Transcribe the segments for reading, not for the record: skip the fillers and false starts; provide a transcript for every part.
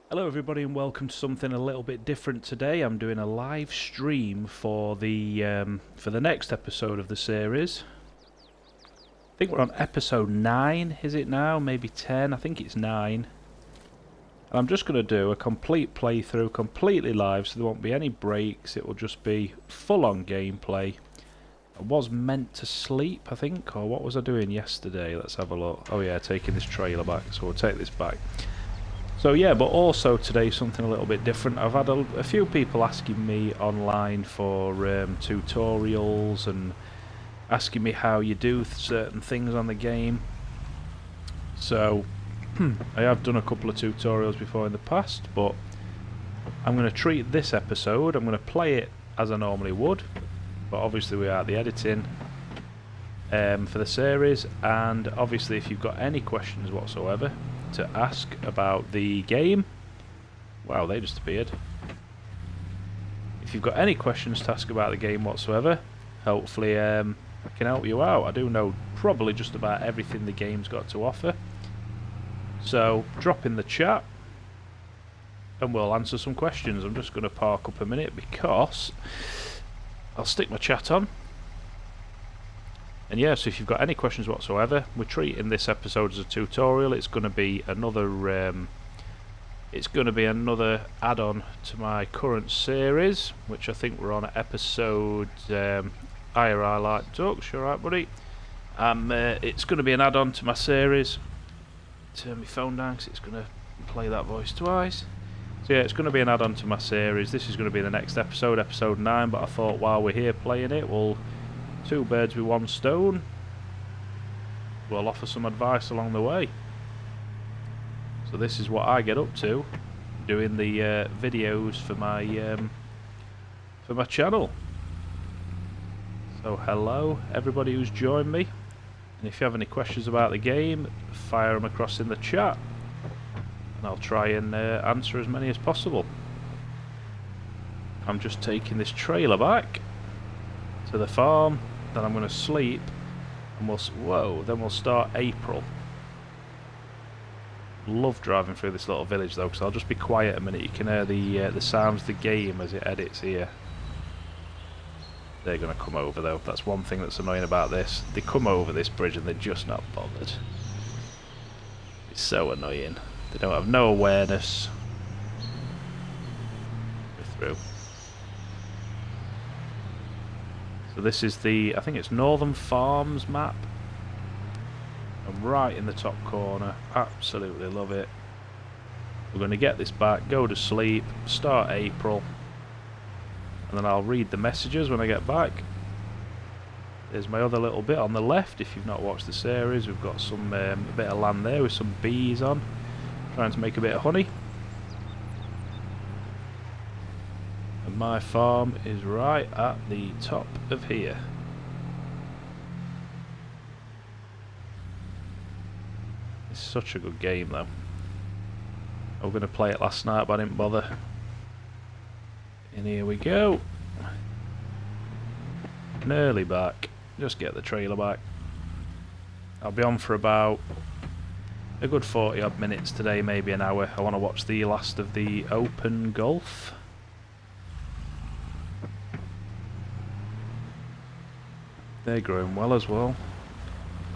Hello everybody and welcome to something a little bit different today. I'm doing a live stream for the next episode of the series. I think we're on episode 9, is it now? Maybe 10, I think it's 9. And I'm just going to do a complete playthrough, completely live, so there won't be any breaks. It will just be full-on gameplay. I was meant to sleep, I think, or what was I doing yesterday? Let's have a look. Oh yeah, taking this trailer back, so we'll take this back. So yeah, but also today something a little bit different. I've had a few people asking me online for tutorials and asking me how you do certain things on the game. So I have done a couple of tutorials before in the past, but I'm going to treat this episode, I'm going to play it as I normally would, but obviously we are at the editing for the series, and obviously if you've got any questions whatsoever to ask about the game. Wow, they just appeared. If you've got any questions to ask about the game whatsoever, hopefully I can help you out. I do know probably just about everything the game's got to offer. So drop in the chat and we'll answer some questions. I'm just going to park up a minute because I'll stick my chat on. And yeah, so if you've got any questions whatsoever, we're treating this episode as a tutorial. It's going to be another add-on to my current series, which I think we're on at episode I Like Ducks. You alright, buddy? It's going to be an add-on to my series. Turn my phone down because it's going to play that voice twice. So yeah, it's going to be an add-on to my series. This is going to be the next episode, episode 9, but I thought while we're here playing it, we'll two birds with one stone. We'll offer some advice along the way. So this is what I get up to, doing the videos for my channel. So hello everybody who's joined me, and if you have any questions about the game, fire them across in the chat and I'll try and answer as many as possible. I'm just taking this trailer back to the farm, then I'm going to sleep, and then we'll start April. Love driving through this little village though, because I'll just be quiet a minute. You can hear the sounds of the game as it edits here. They're going to come over though. That's one thing that's annoying about this. They come over this bridge and they're just not bothered. It's so annoying. They don't have no awareness. We're through. So this is I think it's Northern Farms map. I'm right in the top corner. Absolutely love it. We're going to get this back, go to sleep, start April, and then I'll read the messages when I get back. There's my other little bit on the left. If you've not watched the series, we've got some a bit of land there with some bees on, trying to make a bit of honey. And my farm is right at the top of here. It's such a good game though. I was going to play it last night but I didn't bother. And here we go. Nearly back. Just get the trailer back. I'll be on for about a good 40 odd minutes today, maybe an hour. I want to watch the last of the Open Golf. They're growing well as well.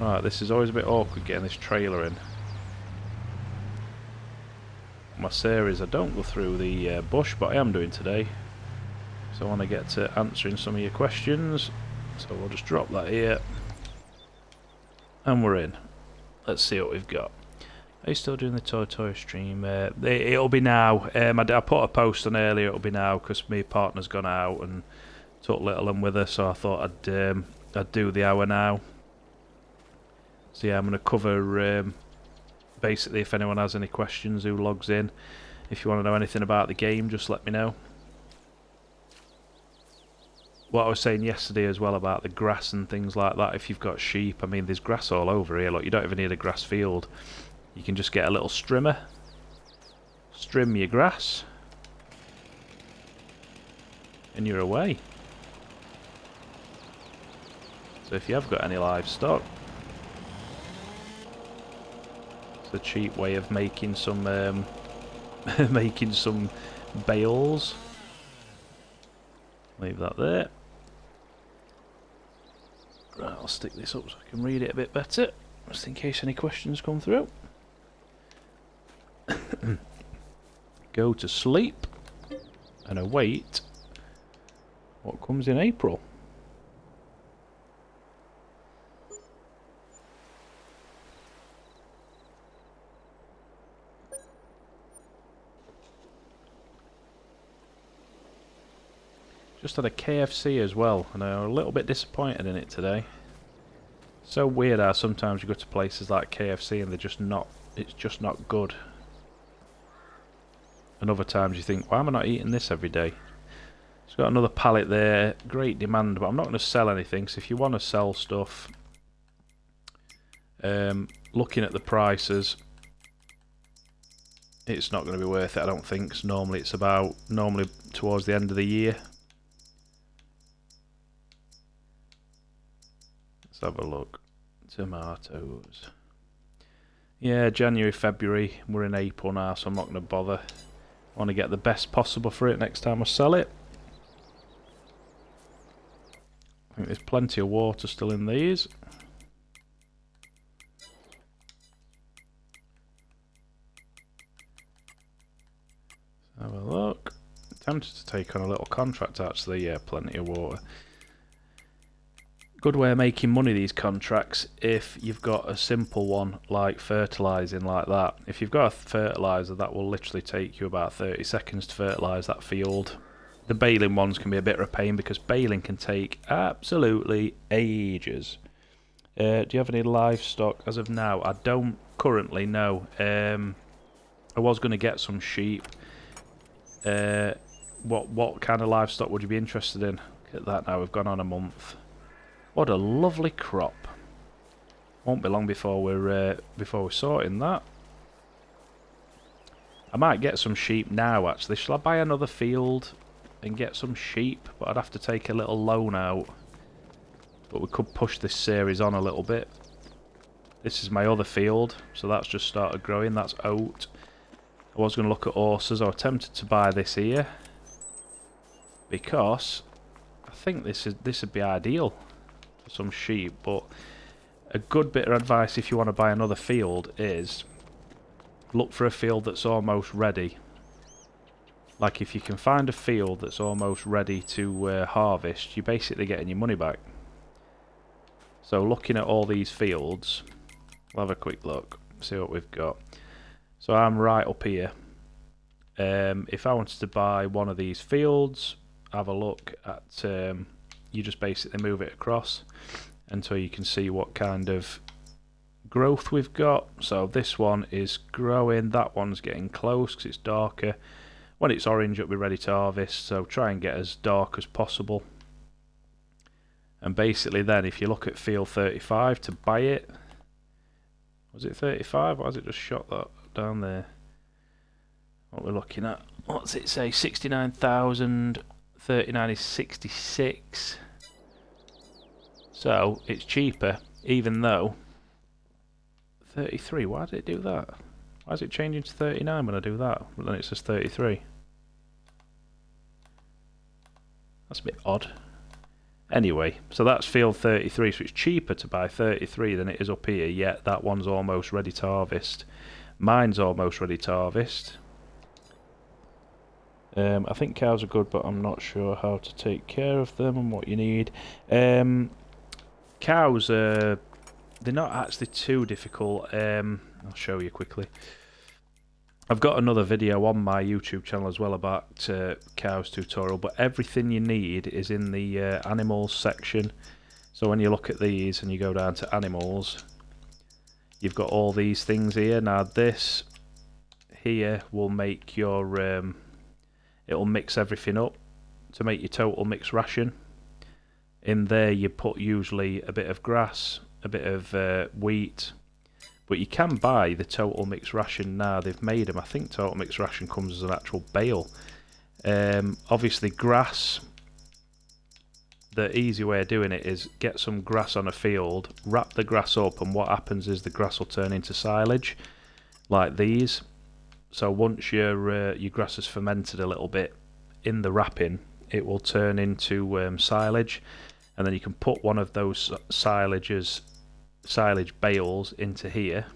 Right, this is always a bit awkward getting this trailer in. My series, I don't go through the bush, but I am doing today. So I want to get to answering some of your questions. So we'll just drop that here. And we're in. Let's see what we've got. Are you still doing the Toy stream? It'll be now. I put a post on earlier, it'll be now, because my partner's gone out and took little one with her, so I thought I'd do the hour now. So yeah, I'm going to cover basically if anyone has any questions who logs in. If you want to know anything about the game, just let me know. What I was saying yesterday as well about the grass and things like that, if you've got sheep, I mean there's grass all over here. Look, you don't even need a grass field. You can just get a little strimmer, strim your grass, and you're away. So if you have got any livestock, it's a cheap way of making some making some bales. Leave that there. Right, I'll stick this up so I can read it a bit better, just in case any questions come through. Go to sleep and await what comes in April. Just had a KFC as well, and I'm a little bit disappointed in it today. So weird how sometimes you go to places like KFC and they're just not, it's just not good. And other times you think, why am I not eating this every day? It's got another pallet there, great demand, but I'm not going to sell anything, so if you want to sell stuff, looking at the prices, it's not going to be worth it, I don't think. So normally towards the end of the year. Let's have a look. Tomatoes. Yeah, January, February. We're in April now, so I'm not going to bother. I want to get the best possible for it next time I sell it. I think there's plenty of water still in these. Let's have a look. I'm tempted to take on a little contract actually. Yeah, plenty of water. Good way of making money, these contracts, if you've got a simple one like fertilising like that. If you've got a fertiliser, that will literally take you about 30 seconds to fertilise that field. The baling ones can be a bit of a pain because baling can take absolutely ages. Do you have any livestock as of now? I don't currently know. I was going to get some sheep. What kind of livestock would you be interested in? Look at that now, we've gone on a month. What a lovely crop. Won't be long before we're sorting that. I might get some sheep now actually. Shall I buy another field and get some sheep? But I'd have to take a little loan out. But we could push this series on a little bit. This is my other field, so that's just started growing. That's oat. I was going to look at horses. I was tempted to buy this here because I think this would be ideal. Some sheep, but a good bit of advice if you want to buy another field is look for a field that's almost ready. Like if you can find a field that's almost ready to harvest, you're basically getting your money back. So looking at all these fields, we'll have a quick look, see what we've got. So I'm right up here. If I wanted to buy one of these fields, have a look at you just basically move it across until you can see what kind of growth we've got. So this one is growing, that one's getting close because it's darker. When it's orange it'll be ready to harvest, so try and get as dark as possible. And basically then if you look at field 35 to buy it, was it 35 or has it just shot that down there? What we're looking at, what's it say, 69,000. 39 is 66, so it's cheaper, even though 33, why did it do that? Why is it changing to 39 when I do that, but then it says 33? That's a bit odd. Anyway, so that's field 33, so it's cheaper to buy 33 than it is up here, yet that one's almost ready to harvest. Mine's almost ready to harvest. I think cows are good, but I'm not sure how to take care of them and what you need. Cows, they're not actually too difficult. I'll show you quickly. I've got another video on my YouTube channel as well about cows tutorial, but everything you need is in the animals section. So when you look at these and you go down to animals, you've got all these things here. Now this here will make your it'll mix everything up to make your total mixed ration. In there you put usually a bit of grass, a bit of wheat, but you can buy the total mixed ration now. They've made them. I think total mixed ration comes as an actual bale. Obviously grass, the easy way of doing it is get some grass on a field, wrap the grass up, and what happens is the grass will turn into silage like these. So once your grass has fermented a little bit in the wrapping, it will turn into silage, and then you can put one of those silage bales into here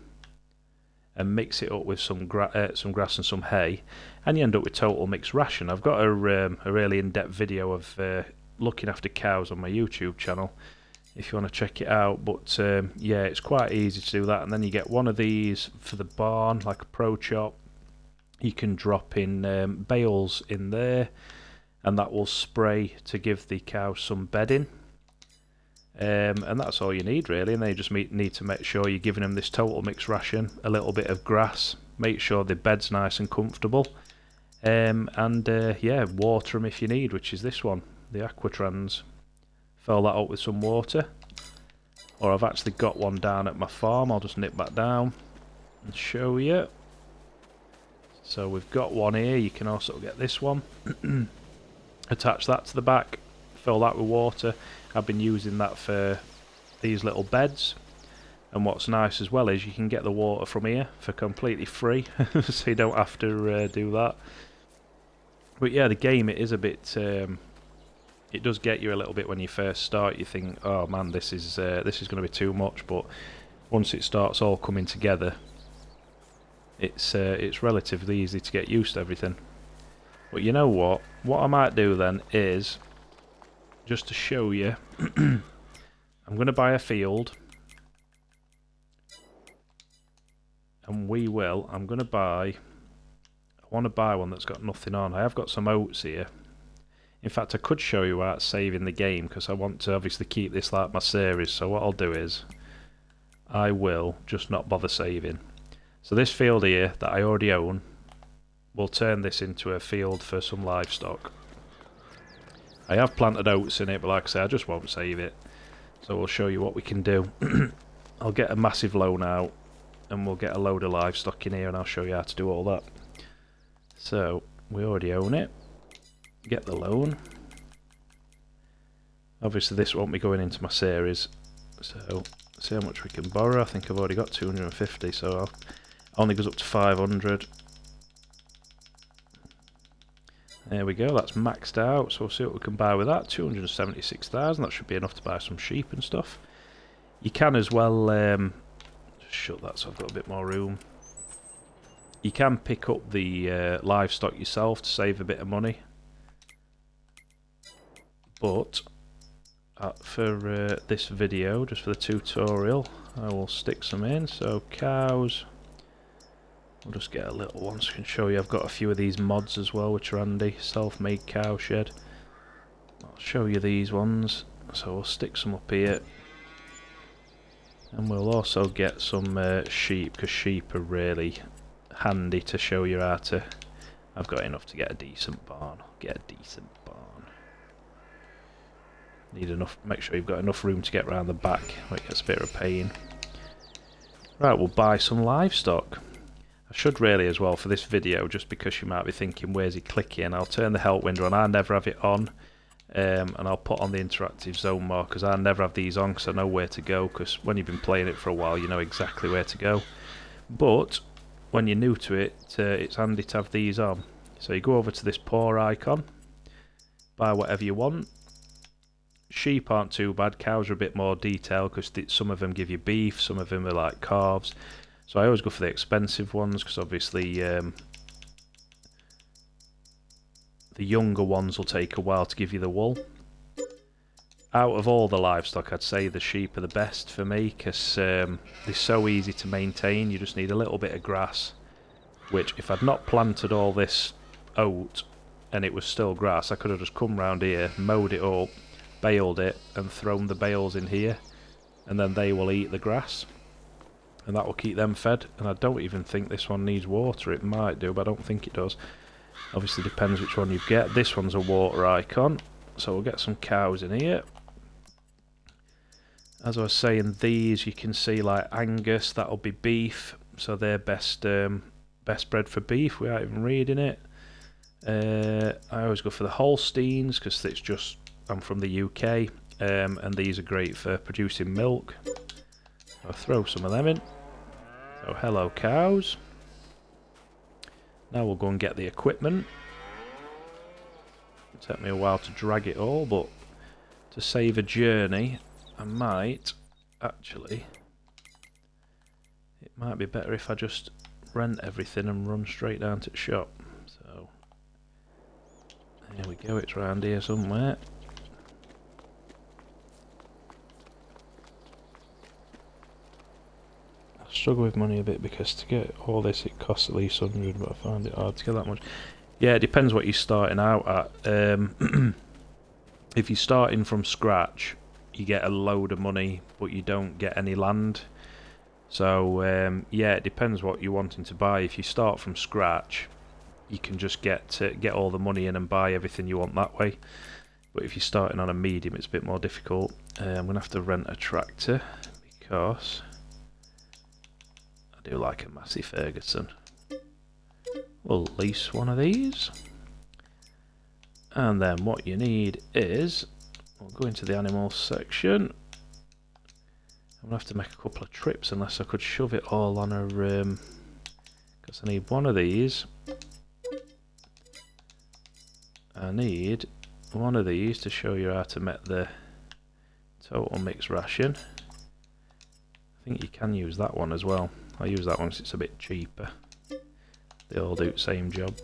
and mix it up with some grass and some hay, and you end up with total mixed ration. I've got a really in-depth video of looking after cows on my YouTube channel if you want to check it out, but yeah, it's quite easy to do that. And then you get one of these for the barn, like a Pro Chop. You can drop in bales in there, and that will spray to give the cows some bedding. And that's all you need really, and then you just need to make sure you're giving them this total mixed ration, a little bit of grass, make sure the bed's nice and comfortable, and yeah, water them if you need, which is this one, the Aquatrans. Fill that up with some water, or I've actually got one down at my farm. I'll just nip back down and show you. So we've got one here. You can also get this one. Attach that to the back, fill that with water. I've been using that for these little beds, and what's nice as well is you can get the water from here for completely free, so you don't have to do that. But yeah, the game, it is a bit it does get you a little bit when you first start. You think, oh man, this is going to be too much, but once it starts all coming together, it's relatively easy to get used to everything. But you know what I might do then is, just to show you, I'm going to buy a field, and I want to buy one that's got nothing on. I have got some oats here. In fact, I could show you how it's saving the game, because I want to obviously keep this like my series. So what I'll do is, I will just not bother saving. So this field here that I already own, we'll turn this into a field for some livestock. I have planted oats in it, but like I say, I just won't save it. So we'll show you what we can do. I'll get a massive loan out, and we'll get a load of livestock in here, and I'll show you how to do all that. So we already own it. Get the loan. Obviously this won't be going into my series, so see how much we can borrow. I think I've already got 250, so only goes up to 500. There we go, that's maxed out, so we'll see what we can buy with that. 276,000, that should be enough to buy some sheep and stuff. You can as well, just shut that so I've got a bit more room. You can pick up the livestock yourself to save a bit of money. But for this video, just for the tutorial, I will stick some in. So cows, we'll just get a little one so I can show you. I've got a few of these mods as well, which are handy. Self-made cow shed. I'll show you these ones. So we'll stick some up here, and we'll also get some sheep, because sheep are really handy to show you how to. I've got enough to get a decent barn. Get a decent barn. Need enough. Make sure you've got enough room to get around the back, where it gets a bit of a pain. Right, we'll buy some livestock. I should really as well for this video, just because you might be thinking, where's he clicking? I'll turn the help window on. I never have it on, and I'll put on the interactive zone markers. I never have these on because I know where to go. Because when you've been playing it for a while, you know exactly where to go. But when you're new to it, it's handy to have these on. So you go over to this paw icon, buy whatever you want. Sheep aren't too bad. Cows are a bit more detailed, because some of them give you beef, some of them are like calves. So I always go for the expensive ones, because obviously the younger ones will take a while to give you the wool. Out of all the livestock, I'd say the sheep are the best for me, because they're so easy to maintain. You just need a little bit of grass, which if I'd not planted all this oat and it was still grass, I could have just come round here, mowed it up, baled it, and thrown the bales in here, and then they will eat the grass, and that will keep them fed. And I don't even think this one needs water. It might do, but I don't think it does. Obviously depends which one you get. This one's a water icon, so we'll get some cows in here. As I was saying, these you can see, like Angus, that'll be beef, so they're best bred for beef without even reading it. I always go for the Holsteins, because it's just, I'm from the UK, and these are great for producing milk. I'll throw some of them in. So hello cows. Now we'll go and get the equipment. It'll take me a while to drag it all, but to save a journey, I might actually... It might be better if I just rent everything and run straight down to the shop. So, there we go, it's round here somewhere. I struggle with money a bit because to get all this it costs at least 100, but I find it hard to get that much. Yeah, it depends what you're starting out at. If you're starting from scratch, you get a load of money, but you don't get any land. So yeah, it depends what you're wanting to buy. If you start from scratch, you can just get all the money in and buy everything you want that way. But if you're starting on a medium, it's a bit more difficult. I'm gonna have to rent a tractor because I do like a Massey Ferguson. We'll lease one of these, and then what you need is, we'll go into the animals section. I'm gonna have to make a couple of trips unless I could shove it all on a because I need one of these. I need one of these to show you how to make the total mix ration. I think you can use that one as well. I use that one because it's a bit cheaper. They all do the same job.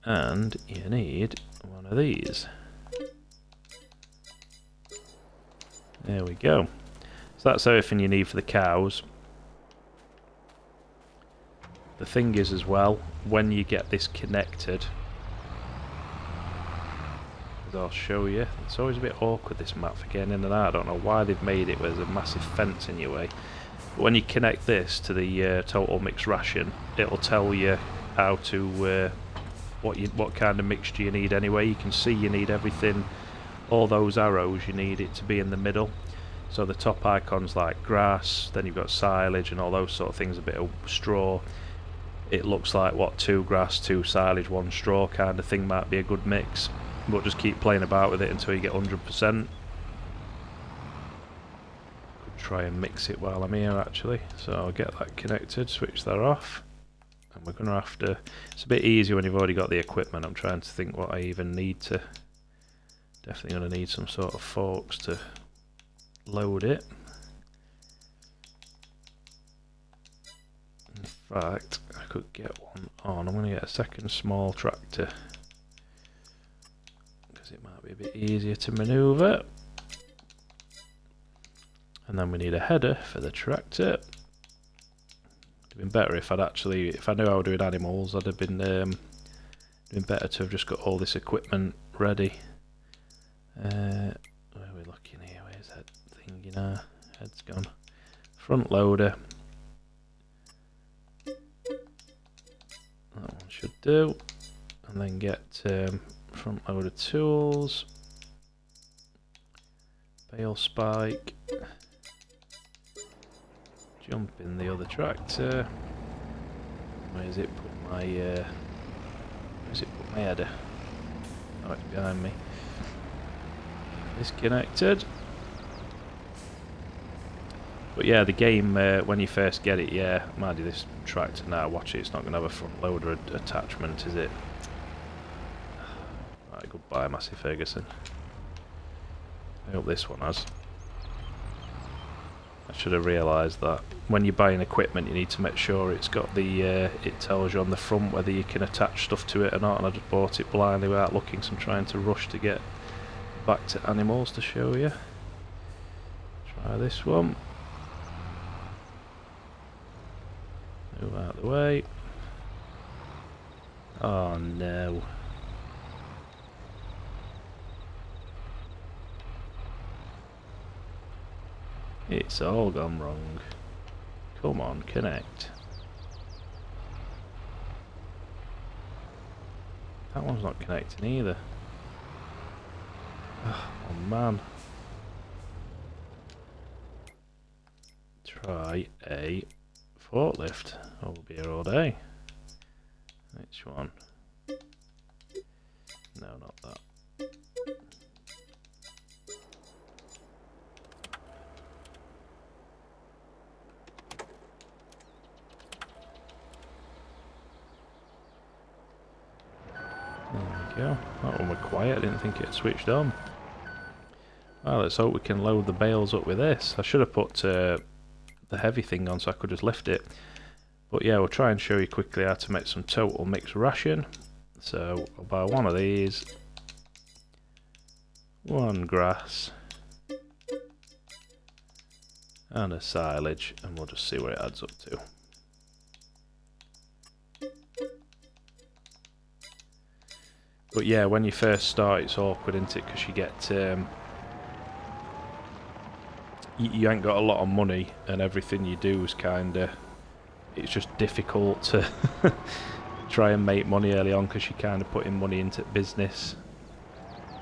And you need one of these. There we go. So that's everything you need for the cows. The thing is as well, when you get this connected, as I'll show you, it's always a bit awkward this map for getting in and out. I don't know why they've made it where there's a massive fence in your way. But when you connect this to the total mix ration, it'll tell you how to what kind of mixture you need anyway. You can see you need everything, all those arrows, you need it to be in the middle. So the top icon's like grass, then you've got silage and all those sort of things, a bit of straw. It looks like what, 2 grass, 2 silage, 1 straw kind of thing might be a good mix. But just keep playing about with it until you get 100%. Could try and mix it while I'm here actually. So I'll get that connected, switch that off. And we're going to have to... It's a bit easier when you've already got the equipment. I'm trying to think what I even need to... Definitely going to need some sort of forks to load it. In fact, I could get one on. I'm going to get a second small tractor because it might be a bit easier to manoeuvre. And then we need a header for the tractor. It'd have been better if if I knew I was doing animals, I'd have been better to have just got all this equipment ready. Where are we looking here? Where's that thing? You know, head's gone. Front loader. That one should do. And then get front loader tools. Bale spike. Jump in the other tractor. Where's it put my header? Oh, it's behind me. Disconnected. But yeah, the game, when you first get it, yeah, I might do this tractor now, watch it, it's not going to have a front loader attachment, is it? Right, goodbye Massey Ferguson. I hope this one has. I should have realised that when you're buying equipment you need to make sure it's got the, it tells you on the front whether you can attach stuff to it or not, and I just bought it blindly without looking, so I'm trying to rush to get back to animals to show you. Try this one. Move out of the way. Oh no. It's all gone wrong. Come on, connect. That one's not connecting either. Oh man. Try a forklift. Oh, we'll be here all day. Which one? No, not that. There we go. That one was quiet, I didn't think it had switched on. Well, let's hope we can load the bales up with this. I should have put the heavy thing on so I could just lift it. But yeah, we'll try and show you quickly how to make some total mixed ration. So I'll buy one of these, one grass, and a silage, and we'll just see what it adds up to. But yeah, when you first start, it's awkward, isn't it? Because you get you ain't got a lot of money, and everything you do is kinda, it's just difficult to try and make money early on because you're kind of putting money into business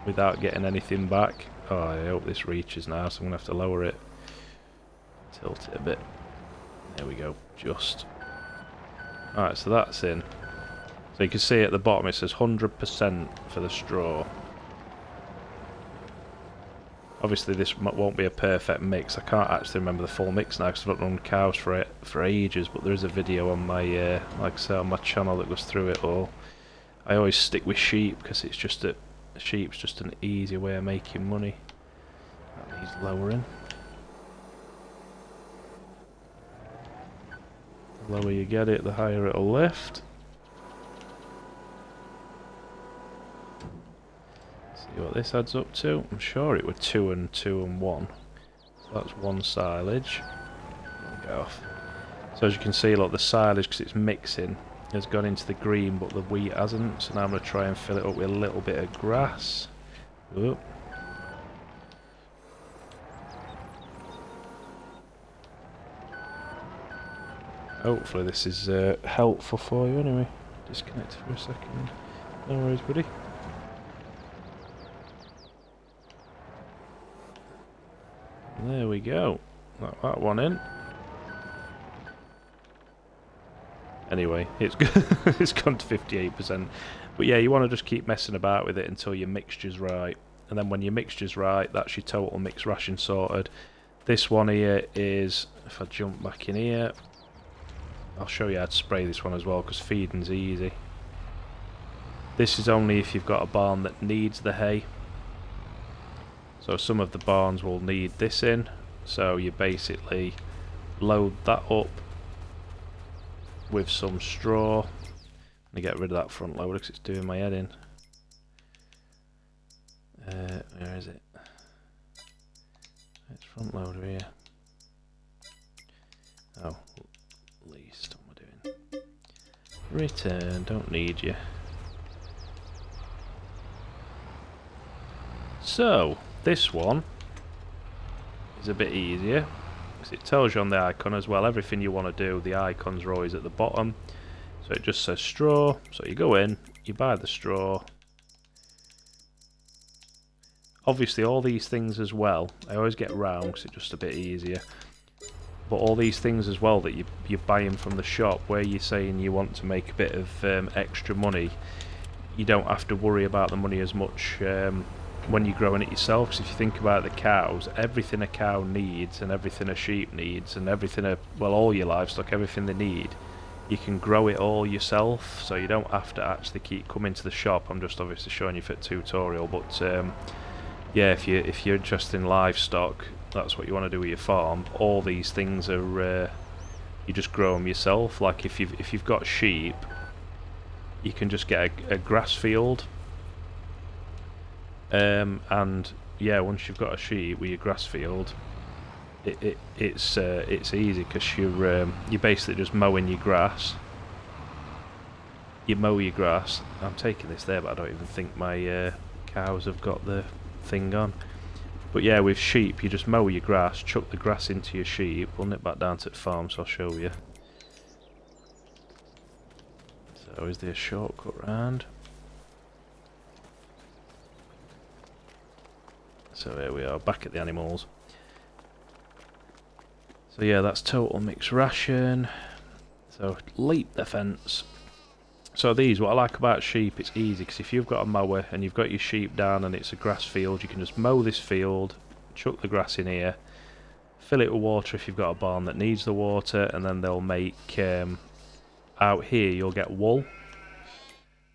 without getting anything back. Oh, I hope this reaches now, so I'm gonna have to lower it, tilt it a bit. There we go, just. Alright, so that's in. So you can see at the bottom it says 100% for the straw. Obviously this won't be a perfect mix. I can't actually remember the full mix now because I've not run cows for ages, but there is a video on my, like I say, on my channel that goes through it all. I always stick with sheep because it's just sheep's just an easier way of making money. That needs lowering. The lower you get it, the higher it'll lift. See what this adds up to. I'm sure it was 2 and 2 and 1. So that's one silage. Get off. So as you can see, look, the silage, because it's mixing, has gone into the green, but the wheat hasn't. So now I'm going to try and fill it up with a little bit of grass. Oop. Hopefully this is helpful for you anyway. Disconnect for a second. No worries, buddy. There we go. Got that one in. Anyway, it's it's gone to 58%. But yeah, you want to just keep messing about with it until your mixture's right. And then when your mixture's right, that's your total mixed ration sorted. This one here is, if I jump back in here, I'll show you how to spray this one as well, because feeding's easy. This is only if you've got a barn that needs the hay. So some of the barns will need this in, so you basically load that up with some straw. I'm going to get rid of that front loader because it's doing my head in. Where is it? It's front loader here. Oh, least, what am I doing? Return, don't need you. So, this one is a bit easier because it tells you on the icon as well everything you want to do. The icons are always at the bottom, so it just says straw. So you go in, you buy the straw. Obviously all these things as well, I always get round because it's just a bit easier, but all these things as well that you're buying from the shop, where you're saying you want to make a bit of extra money, you don't have to worry about the money as much when you're growing it yourself. Because if you think about the cows, everything a cow needs and everything a sheep needs and everything well, all your livestock, everything they need, you can grow it all yourself, so you don't have to actually keep coming to the shop. I'm just obviously showing you for a tutorial, but yeah, if you're interested in livestock, that's what you want to do with your farm. All these things are you just grow them yourself. Like if you've got sheep, you can just get a grass field. And yeah, once you've got a sheep with your grass field, it's easy because you're basically just mowing your grass. You mow your grass. I'm taking this there, but I don't even think my cows have got the thing on. But yeah, with sheep, you just mow your grass, chuck the grass into your sheep. We'll nip back down to the farm, so I'll show you. So is there a shortcut round? So here we are, back at the animals. So yeah, that's total mixed ration. So leap the fence. So these, what I like about sheep, it's easy, because if you've got a mower and you've got your sheep down and it's a grass field, you can just mow this field, chuck the grass in here, fill it with water if you've got a barn that needs the water, and then they'll make, out here you'll get wool.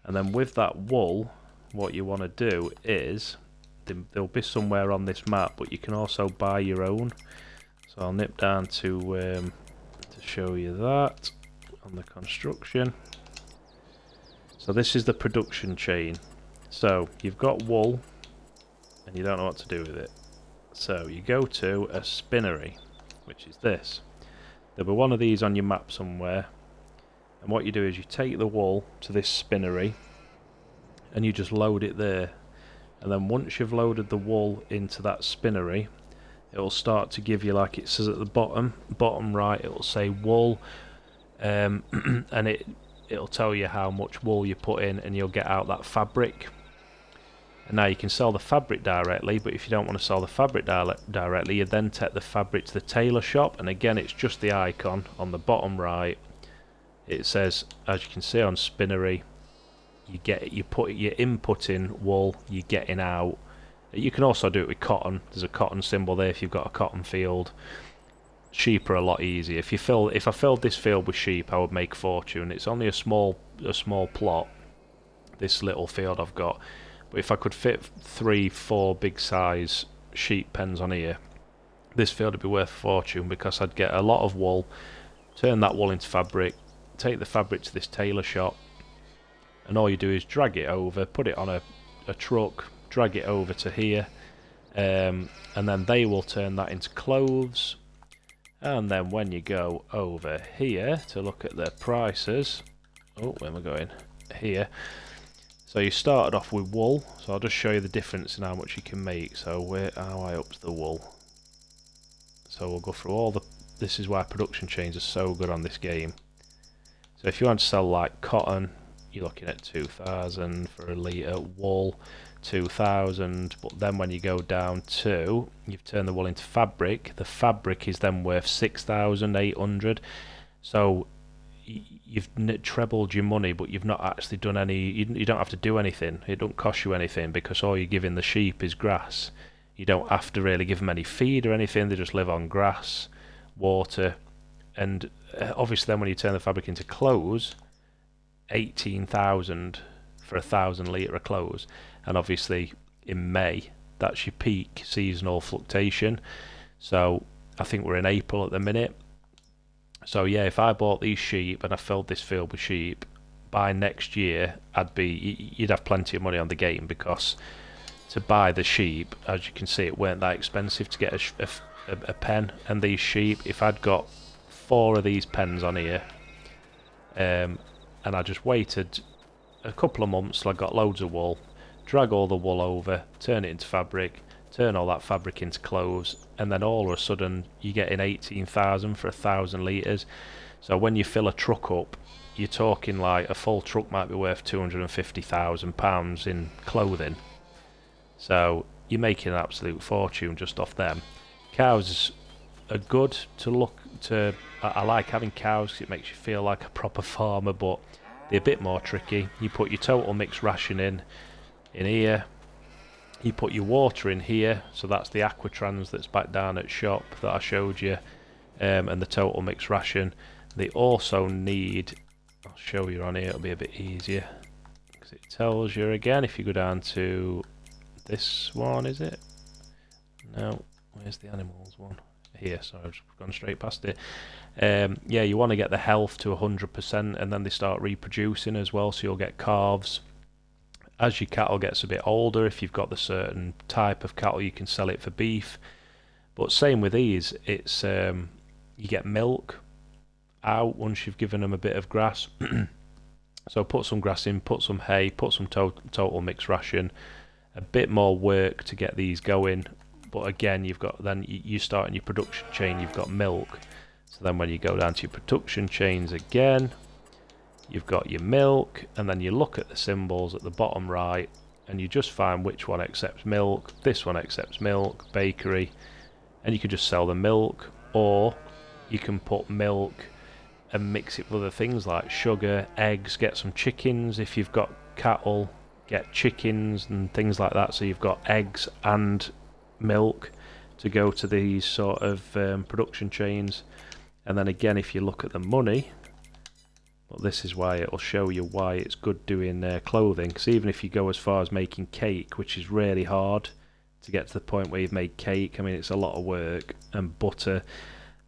And then with that wool, what you want to do is, they'll be somewhere on this map, but you can also buy your own. So I'll nip down to show you that on the construction. So this is the production chain. So you've got wool and you don't know what to do with it. So you go to a spinnery, which is this. There'll be one of these on your map somewhere, and what you do is you take the wool to this spinnery and you just load it there, and then once you've loaded the wool into that spinnery, it will start to give you, like it says at the bottom right, it will say wool, and it'll tell you how much wool you put in, and you'll get out that fabric. And now you can sell the fabric directly, but if you don't want to sell the fabric directly, you then take the fabric to the tailor shop, and again it's just the icon on the bottom right. It says, as you can see on spinnery, you put your input in wool, you're getting out. You can also do it with cotton. There's a cotton symbol there if you've got a cotton field. Sheep are a lot easier. If I filled this field with sheep, I would make a fortune. It's only a small plot, this little field I've got. But if I could fit 3-4 big size sheep pens on here, this field would be worth a fortune, because I'd get a lot of wool, turn that wool into fabric, take the fabric to this tailor shop, and all you do is drag it over, put it on a truck, drag it over to here, and then they will turn that into clothes. And then when you go over here to look at their prices, oh, where am I going? Here. So you started off with wool, so I'll just show you the difference in how much you can make. So how I up the wool. So we'll go through all the. This is why production chains are so good on this game. So if you want to sell like cotton, you're looking at 2,000 for a litre. Wool, 2,000. But then when you go down to, you've turned the wool into fabric. The fabric is then worth 6,800. So you've trebled your money, but you've not actually done any. You don't have to do anything. It don't cost you anything, because all you're giving the sheep is grass. You don't have to really give them any feed or anything. They just live on grass, water, and obviously then when you turn the fabric into clothes, 18,000 for 1,000 litre of clothes. And obviously in May, that's your peak seasonal fluctuation. So I think we're in April at the minute. So yeah, if I bought these sheep and I filled this field with sheep, by next year you'd have plenty of money on the game, because to buy the sheep, as you can see, it weren't that expensive to get a pen. And these sheep, if I'd got 4 of these pens on here, and I just waited a couple of months till I got loads of wool, drag all the wool over, turn it into fabric, turn all that fabric into clothes, and then all of a sudden you're getting 18,000 for 1,000 litres. So when you fill a truck up, you're talking like a full truck might be worth £250,000 in clothing. So you're making an absolute fortune just off them. Cows are good to look to. I like having cows, 'cause it makes you feel like a proper farmer, but they're a bit more tricky. You put your total mixed ration in here. You put your water in here, so that's the Aquatrans that's back down at shop that I showed you, and the total mixed ration. They also need, I'll show you on here, it'll be a bit easier, because it tells you again, if you go down to this one, is it? No, where's the animals one? Here, sorry, I've just gone straight past it. Yeah, you want to get the health to 100%, and then they start reproducing as well, so you'll get calves. As your cattle gets a bit older, if you've got the certain type of cattle, you can sell it for beef. But same with these, it's you get milk out once you've given them a bit of grass. So put some grass in, put some hay, put some total mixed ration. A bit more work to get these going, but again, you've got, then you start in your production chain, you've got milk. So then when you go down to your production chains again, you've got your milk, and then you look at the symbols at the bottom right, and you just find which one accepts milk. This one accepts milk, bakery, and you can just sell the milk, or you can put milk and mix it with other things like sugar, eggs, get some chickens. If you've got cattle, get chickens and things like that, so you've got eggs and milk to go to these sort of production chains. And then again, if you look at the money, But this is why it'll show you why it's good doing clothing, because even if you go as far as making cake, which is really hard to get to the point where you've made cake, I mean it's a lot of work, and butter,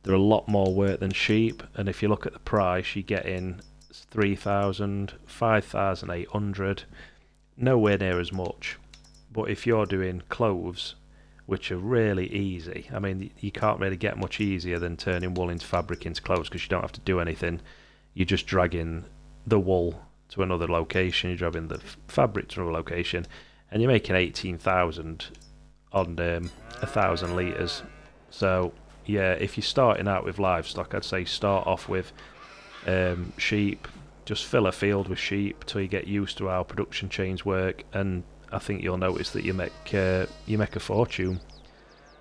they're a lot more work than sheep, and if you look at the price, you get in 3,000, 5,800, nowhere near as much. But if you're doing clothes, which are really easy, I mean you can't really get much easier than turning wool into fabric into clothes, because you don't have to do anything. You're just dragging the wool to another location, you're dragging the fabric to another location, and you're making 18,000 on 1,000 litres. So yeah, if you're starting out with livestock, I'd say start off with sheep. Just fill a field with sheep till you get used to how production chains work, and I think you'll notice that you make a fortune.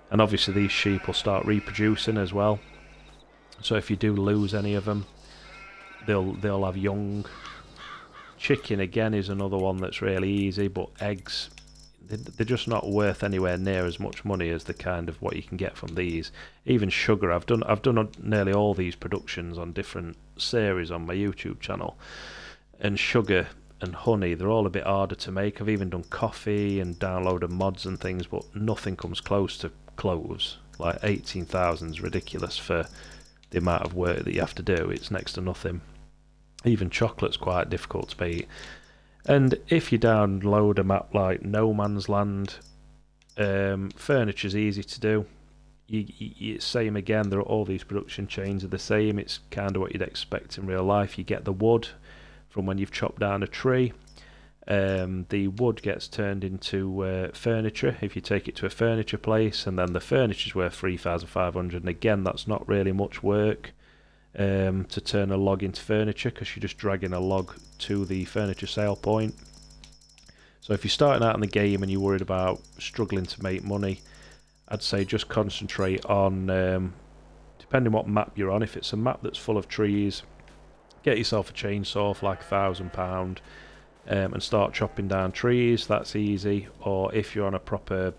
And obviously these sheep will start reproducing as well, so if you do lose any of them, they'll have young. Chicken again is another one that's really easy, but eggs, they're just not worth anywhere near as much money as the kind of what you can get from these. Even sugar, I've done nearly all these productions on different series on my YouTube channel, and sugar and honey, they're all a bit harder to make. I've even done coffee and downloaded mods and things, but nothing comes close to cloves. Like 18,000 is ridiculous for the amount of work that you have to do. It's next to nothing. Even chocolate's quite difficult to beat. And if you download a map like No Man's Land, furniture's easy to do. It's same again, all these production chains are the same. It's kind of what you'd expect in real life. You get the wood from when you've chopped down a tree. The wood gets turned into furniture if you take it to a furniture place, and then the furniture's worth 3,500, and again that's not really much work to turn a log into furniture, because you're just dragging a log to the furniture sale point. So if you're starting out in the game and you're worried about struggling to make money, I'd say just concentrate on, depending what map you're on, if it's a map that's full of trees, get yourself a chainsaw for like £1,000 and start chopping down trees. That's easy. Or if you're on a proper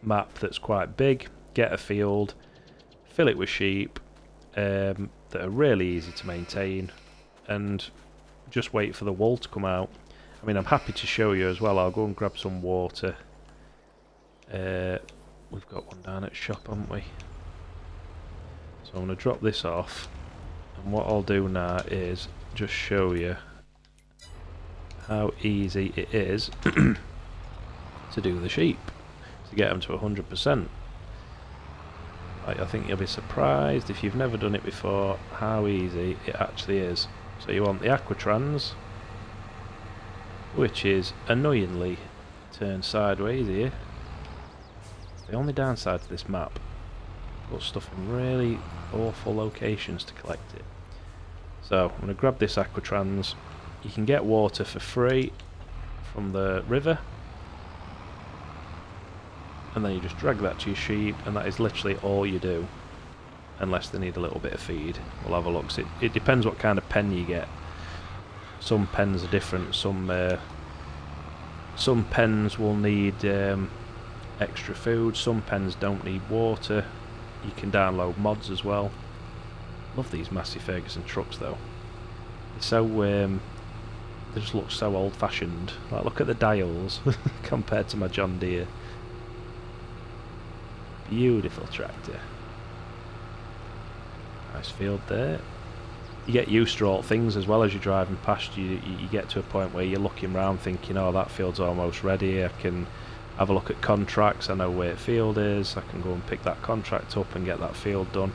map that's quite big, get a field, fill it with sheep that are really easy to maintain, and just wait for the wool to come out. I mean, I'm happy to show you as well. I'll go and grab some water. We've got one down at shop, haven't we? So I'm going to drop this off, and what I'll do now is just show you how easy it is to do the sheep, to get them to 100%. I think you'll be surprised if you've never done it before how easy it actually is. So you want the Aquatrans, which is annoyingly turned sideways here. It's the only downside to this map. Got stuff in really awful locations to collect it. So I'm going to grab this Aquatrans. You can get water for free from the river, and then you just drag that to your sheep, and that is literally all you do, unless they need a little bit of feed. We'll have a look. So it depends what kind of pen you get. Some pens are different. Some pens will need extra food. Some pens don't need water. You can download mods as well. Love these Massey Ferguson trucks though. They're so they just look so old-fashioned. Like, look at the dials compared to my John Deere. Beautiful tractor. Nice field there. You get used to all things as well as you're driving past. You get to a point where you're looking around thinking, oh, that field's almost ready. I can have a look at contracts. I know where the field is. I can go and pick that contract up and get that field done.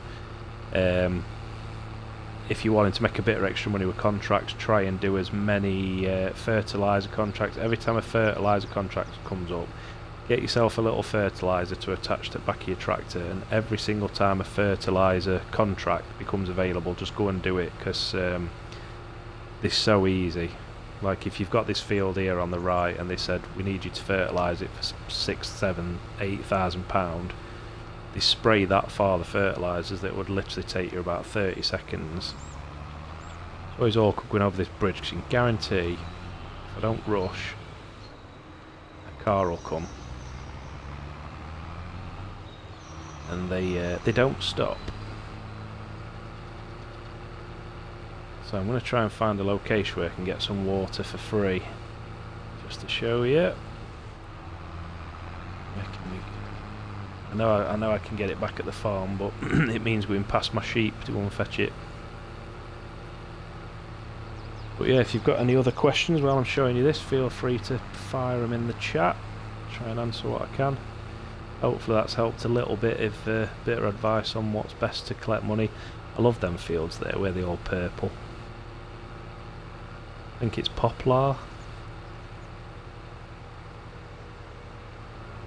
If you're wanting to make a bit of extra money with contracts, try and do as many fertiliser contracts. Every time a fertiliser contract comes up, get yourself a little fertiliser to attach to the back of your tractor, and every single time a fertiliser contract becomes available, just go and do it, because this is so easy. Like, if you've got this field here on the right and they said we need you to fertilise it for £6,000, £7,000, £8,000, they spray that far the fertilisers that it would literally take you about 30 seconds. It's always awkward going over this bridge, because you can guarantee if I don't rush, a car will come. And they don't stop. So I'm going to try and find a location where I can get some water for free. Just to show you. I know I can get it back at the farm, but it means going past my sheep to go and fetch it. But yeah, if you've got any other questions while I'm showing you this, feel free to fire them in the chat. Try and answer what I can. Hopefully that's helped a little bit, if a bit of advice on what's best to collect money. I love them fields there where they're all purple. I think it's poplar.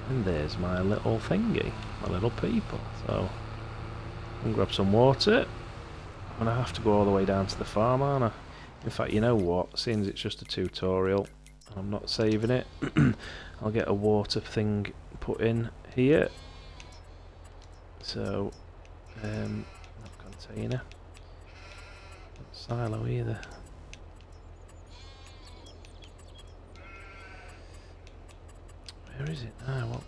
And there's my little thingy, my little people. So, I'm going to grab some water. I'm going to have to go all the way down to the farm, aren't I? In fact, you know what? Seeing as it's just a tutorial, and I'm not saving it, I'll get a water thing put in here. So, not container. Not silo either. Where is it now?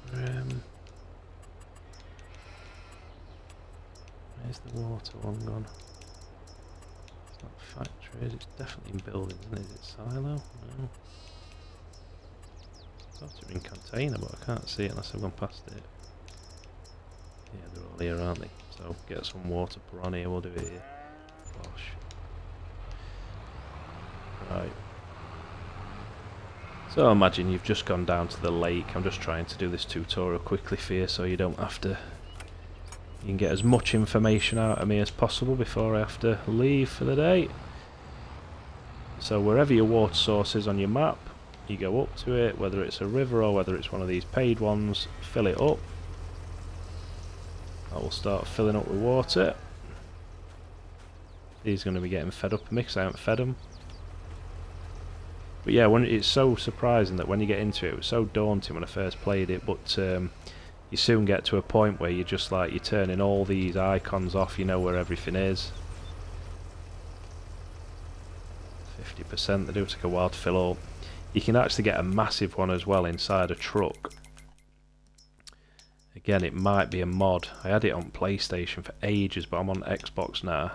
Where's the water one gone? It's not factories, it's definitely in buildings, isn't it? Is it silo? No. I thought it was in container, but I can't see it unless I've gone past it. Yeah, they're all here, aren't they? So get some water put on here, we'll do it here. Gosh. Right. So imagine you've just gone down to the lake. I'm just trying to do this tutorial quickly for you so you don't have to... You can get as much information out of me as possible before I have to leave for the day. So wherever your water source is on your map, you go up to it, whether it's a river or whether it's one of these paid ones, fill it up. I will start filling up with water. He's going to be getting fed up of me because I haven't fed him. But yeah, it's so surprising that when you get into it was so daunting when I first played it, but you soon get to a point where you're just like, you're turning all these icons off, you know where everything is. 50%, they do take a while to fill up. You can actually get a massive one as well inside a truck. Again, it might be a mod. I had it on PlayStation for ages, but I'm on Xbox now.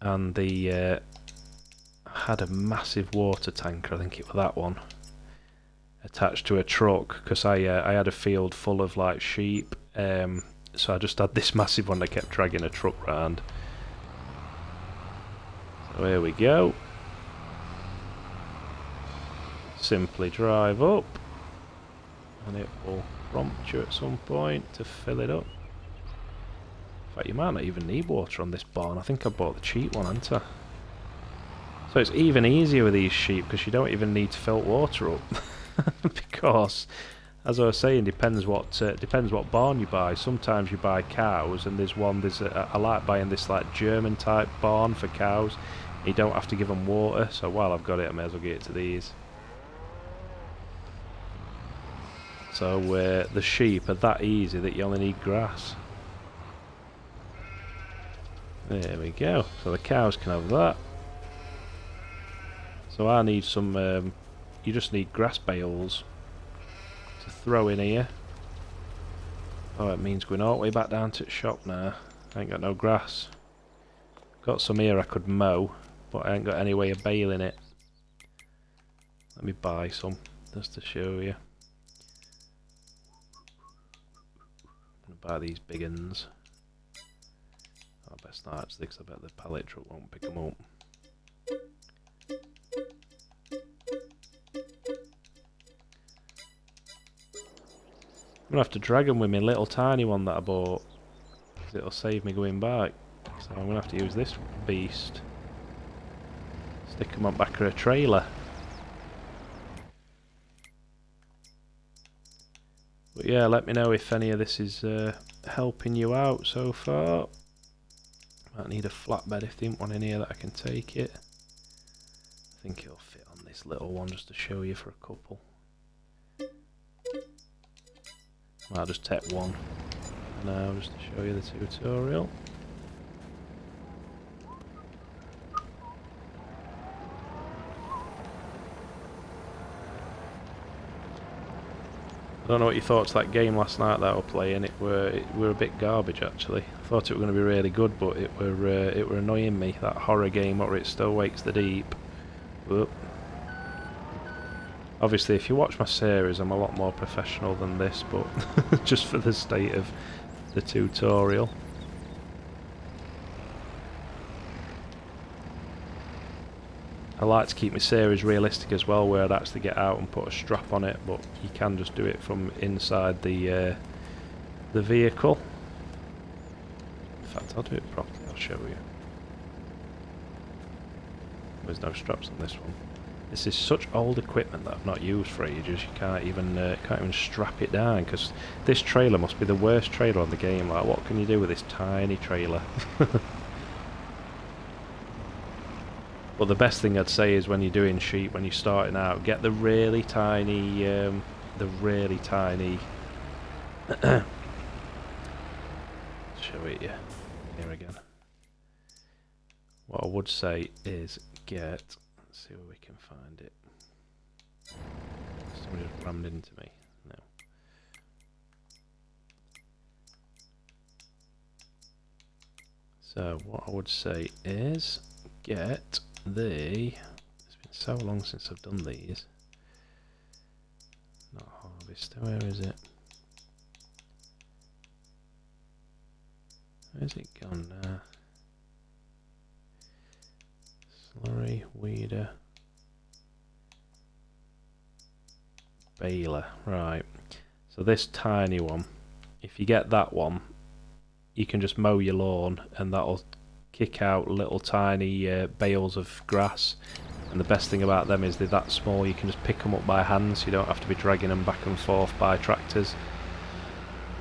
And the... had a massive water tanker, I think it was that one, attached to a truck, because I had a field full of like sheep, so I just had this massive one that kept dragging a truck round. So here we go. Simply drive up and it will prompt you at some point to fill it up. In fact, you might not even need water on this barn. I think I bought the cheap one, haven't I? So it's even easier with these sheep because you don't even need to fill water up. Because, as I was saying, depends what barn you buy. Sometimes you buy cows, and I like buying this like German type barn for cows. You don't have to give them water, so while I've got it, I may as well get it to these. So the sheep are that easy that you only need grass. There we go. So the cows can have that. So I need some, you just need grass bales to throw in here. Oh, it means going all the way back down to the shop now. I ain't got no grass. Got some here I could mow, but I ain't got any way of baling it. Let me buy some, just to show you. I'm gonna buy these big uns. Oh, best not actually, because I bet the pallet truck won't pick them up. I'm gonna have to drag them with my little tiny one that I bought, because it'll save me going back. So I'm gonna have to use this beast. Stick them on back of a trailer. But yeah, let me know if any of this is helping you out so far. Might need a flatbed if they didn't want in here that I can take it. I think it'll fit on this little one just to show you for a couple. I'll just take one now just to show you the tutorial. I don't know what you thought of that game last night that I was playing. It were a bit garbage actually. I thought it were going to be really good, but it were annoying me. That horror game where it still wakes the deep. Whoop. Obviously, if you watch my series, I'm a lot more professional than this, but just for the state of the tutorial. I like to keep my series realistic as well, where I'd actually get out and put a strap on it, but you can just do it from inside the vehicle. In fact, I'll do it properly, I'll show you. There's no straps on this one. This is such old equipment that I've not used for ages, you can't even strap it down, because this trailer must be the worst trailer on the game. Like, what can you do with this tiny trailer? But the best thing I'd say is when you're doing sheep, when you're starting out, get the really tiny, show it you, here again. What I would say is let's see where we can find it. Somebody just rammed into me, no. So what I would say is get it's been so long since I've done these. Not harvest, where is it? Where's it gone now? Slurry, weeder, baler, right. So this tiny one, if you get that one, you can just mow your lawn and that'll kick out little tiny bales of grass, and the best thing about them is they're that small you can just pick them up by hand, so you don't have to be dragging them back and forth by tractors.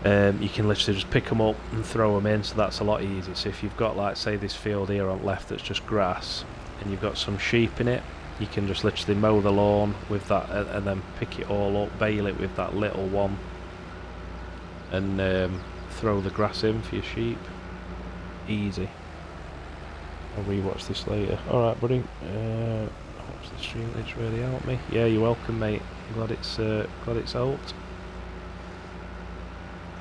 You can literally just pick them up and throw them in, so that's a lot easier. So if you've got, like, say this field here on left that's just grass and you've got some sheep in it, you can just literally mow the lawn with that and then pick it all up, bale it with that little one, and throw the grass in for your sheep. Easy. I'll rewatch this later. Alright, buddy. Watch the stream, it's really helped me. Yeah, you're welcome, mate. I'm glad it's helped.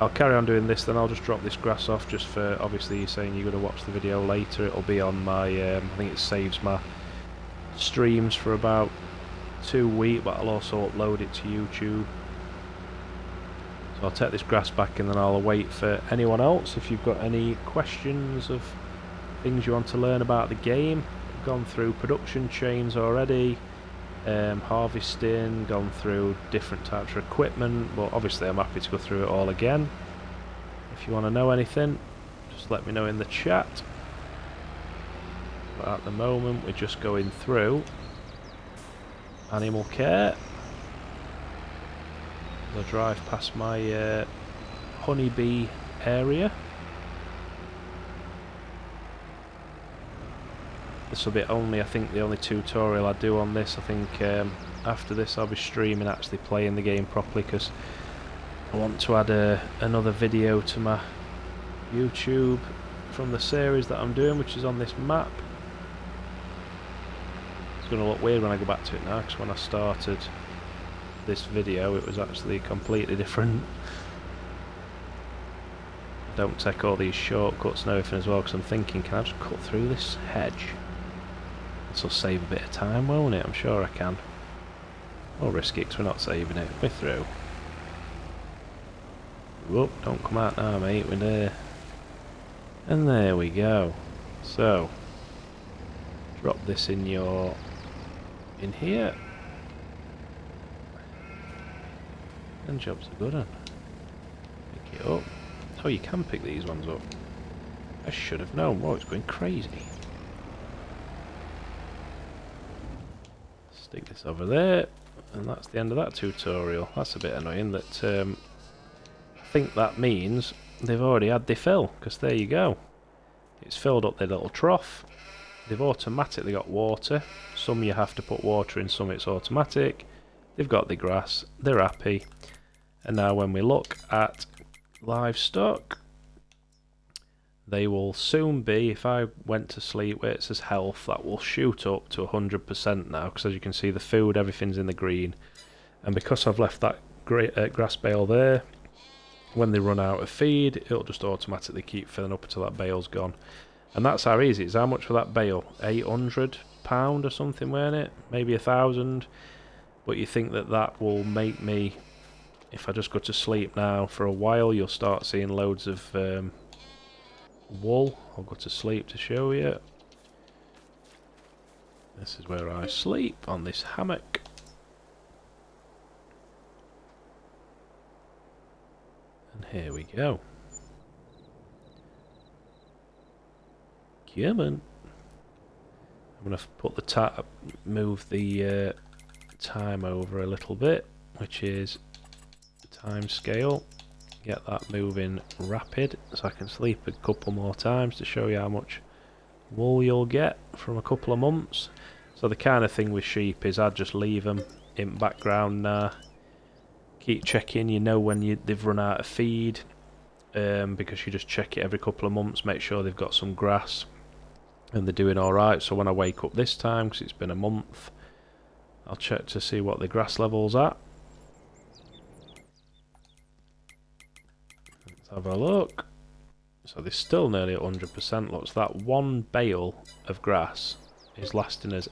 I'll carry on doing this, then I'll just drop this grass off, just for, obviously you're saying you're going to watch the video later. It'll be on my, I think it saves my streams for about 2 weeks, but I'll also upload it to YouTube. So I'll take this grass back and then I'll wait for anyone else. If you've got any questions of things you want to learn about the game, I've gone through production chains already, harvesting, gone through different types of equipment, but obviously I'm happy to go through it all again. If you want to know anything, just let me know in the chat. But at the moment we're just going through animal care. I'll drive past my honeybee area. This will be I think the only tutorial I do on this. I think after this I'll be streaming, actually playing the game properly, because I want to add another video to my YouTube from the series that I'm doing, which is on this map. It's going to look weird when I go back to it now, because when I started this video it was actually completely different. I don't take all these shortcuts and everything as well, because I'm thinking, can I just cut through this hedge? This will save a bit of time, won't it? I'm sure I can. We'll risk it because we're not saving it. We're through. Whoop, don't come out now, mate. We're there. And there we go. So, drop this in here. And job's a good one. Pick it up. Oh, you can pick these ones up. I should have known. Whoa, it's going crazy. Stick this over there, and that's the end of that tutorial. That's a bit annoying. That I think that means they've already had their fill, because there you go. It's filled up their little trough. They've automatically got water. Some you have to put water in, some it's automatic. They've got the grass, they're happy. And now when we look at livestock, they will soon be, if I went to sleep where it says health, that will shoot up to 100% now, because as you can see the food, everything's in the green. And because I've left that grass bale there. When they run out of feed, it'll just automatically keep filling up until that bale's gone. And that's how easy it is. How much for that bale? £800 or something, weren't it? Maybe 1,000. But you think that that will make me, if I just go to sleep now for a while, you'll start seeing loads of wool. I'll go to sleep to show you. This is where I sleep, on this hammock. And here we go. Come on. I'm going to put the move the time over a little bit, which is the time scale. Get that moving rapid so I can sleep a couple more times to show you how much wool you'll get from a couple of months. So the kind of thing with sheep is I'd just leave them in background now. Keep checking, you know when they've run out of feed, because you just check it every couple of months, make sure they've got some grass and they're doing alright. So when I wake up this time, because it's been a month, I'll check to see what the grass level's at. Let's have a look. So they're still nearly at 100%. Looks that one bale of grass is lasting us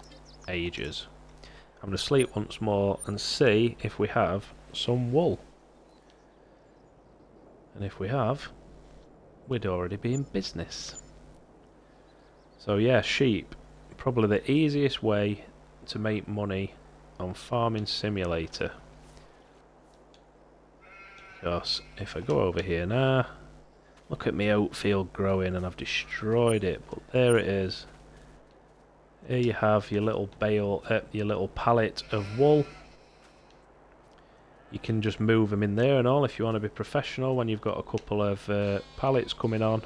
ages. I'm going to sleep once more and see if we have some wool. And if we have, we'd already be in business. So yeah, sheep, probably the easiest way to make money on Farming Simulator. Because if I go over here now, look at my oat field growing, and I've destroyed it, but there it is. Here you have your little bale, your little pallet of wool. You can just move them in there and all if you want to be professional. When you've got a couple of pallets coming on,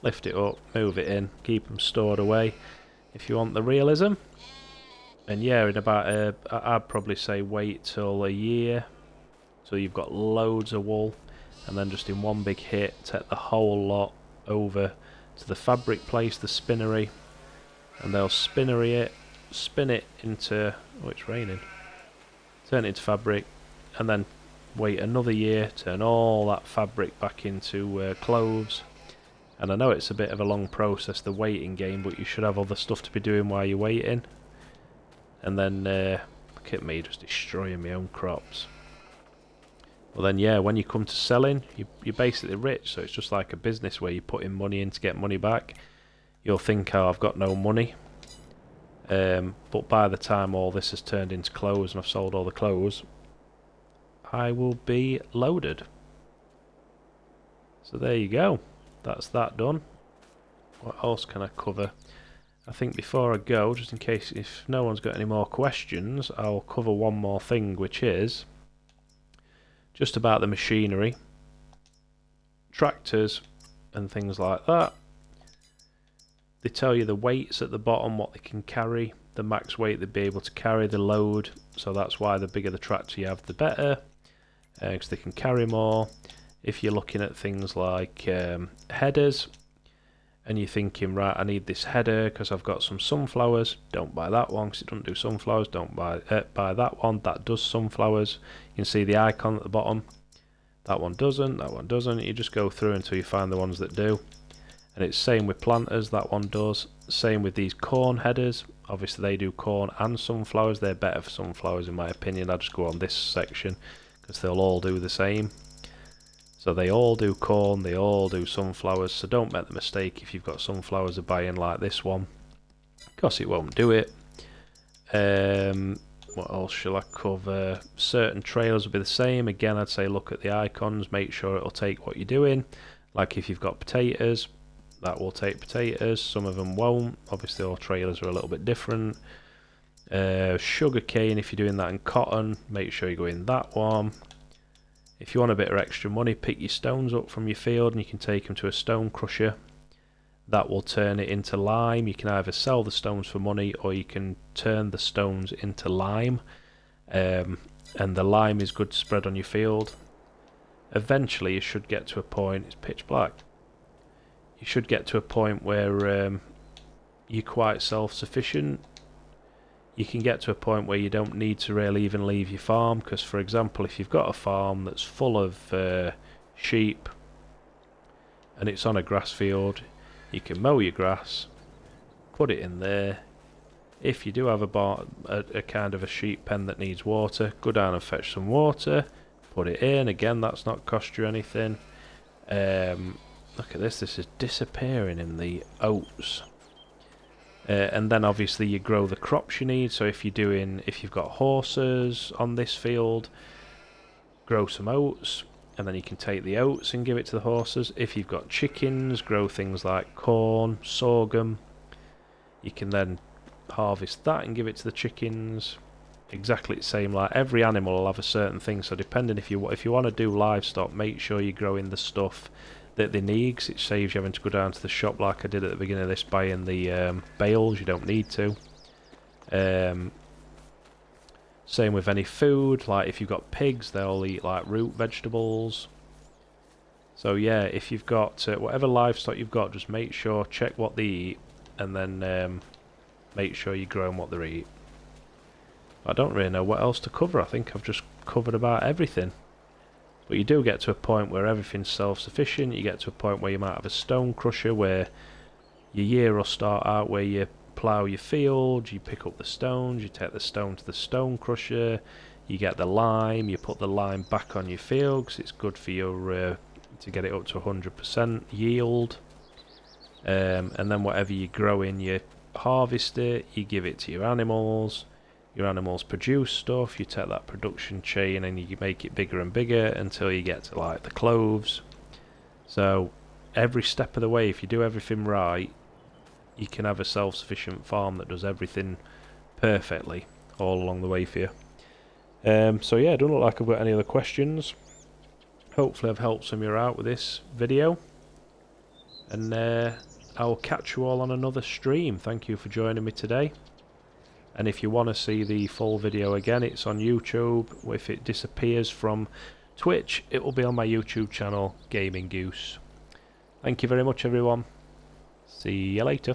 lift it up, move it in, keep them stored away if you want the realism. And yeah, in about I'd probably say wait till a year so you've got loads of wool, and then just in one big hit take the whole lot over to the fabric place, the spinnery, and they'll spin it into, oh it's raining, turn it into fabric, and then wait another year, turn all that fabric back into clothes. And I know it's a bit of a long process, the waiting game, but you should have other stuff to be doing while you're waiting. And then look at me just destroying my own crops. Well then yeah, when you come to selling, you're basically rich. So it's just like a business where you're putting money in to get money back. You'll think, oh, I've got no money. But by the time all this has turned into clothes and I've sold all the clothes, I will be loaded. So there you go. That's that done. What else can I cover? I think before I go, just in case if no one's got any more questions, I'll cover one more thing, which is just about the machinery, tractors and things like that. They tell you the weights at the bottom, what they can carry, the max weight they'd be able to carry, the load. So that's why the bigger the tractor you have, the better, because they can carry more. If you're looking at things like headers, and you're thinking, right, I need this header because I've got some sunflowers, don't buy that one because it doesn't do sunflowers. Don't buy that one, that does sunflowers. You can see the icon at the bottom. That one doesn't, that one doesn't. You just go through until you find the ones that do. And it's same with planters, that one does. Same with these corn headers. Obviously they do corn and sunflowers. They're better for sunflowers in my opinion. I just go on this section because they'll all do the same. So they all do corn, they all do sunflowers, so don't make the mistake if you've got sunflowers to buy in like this one, because it won't do it. What else shall I cover? Certain trailers will be the same. Again, I'd say look at the icons, make sure it'll take what you're doing. Like if you've got potatoes, that will take potatoes, some of them won't. Obviously all trailers are a little bit different. Sugar cane, if you're doing that in cotton, make sure you go in that one. If you want a bit of extra money, pick your stones up from your field and you can take them to a stone crusher. That will turn it into lime. You can either sell the stones for money or you can turn the stones into lime. And the lime is good to spread on your field. Eventually you should get to a point, it's pitch black. You should get to a point where you're quite self-sufficient. you can get to a point where you don't need to really even leave your farm, because for example, if you've got a farm that's full of sheep and it's on a grass field, you can mow your grass, put it in there. If you do have a kind of a sheep pen that needs water, go down and fetch some water, put it in. Again, that's not cost you anything. Look at this is disappearing in the oats. And then obviously you grow the crops you need. So if you've got horses on this field, grow some oats, and then you can take the oats and give it to the horses. If you've got chickens, grow things like corn, sorghum. You can then harvest that and give it to the chickens. Exactly the same, like every animal will have a certain thing, so depending if you want to do livestock, make sure you're growing the stuff that they need, 'cause it saves you having to go down to the shop like I did at the beginning of this, buying the bales. You don't need to. Same with any food, like if you've got pigs, they'll eat like root vegetables. So yeah, if you've got whatever livestock you've got, just make sure, check what they eat, and then make sure you're growing what they eat. I don't really know what else to cover. I think I've just covered about everything. But you do get to a point where everything's self-sufficient. You get to a point where you might have a stone crusher, where your year will start out where you plough your field, you pick up the stones, you take the stone to the stone crusher, you get the lime, you put the lime back on your field because it's good for your to get it up to 100% yield. And then whatever you grow in, you harvest it, you give it to your animals. Your animals produce stuff, you take that production chain and you make it bigger and bigger until you get to like the cloves. So every step of the way, if you do everything right, you can have a self-sufficient farm that does everything perfectly all along the way for you. So yeah, it doesn't look like I've got any other questions. Hopefully I've helped some of you out with this video, and I will catch you all on another stream. Thank you for joining me today. And if you want to see the full video again, it's on YouTube. If it disappears from Twitch, it will be on my YouTube channel, Gaming Goose. Thank you very much, everyone. See you later.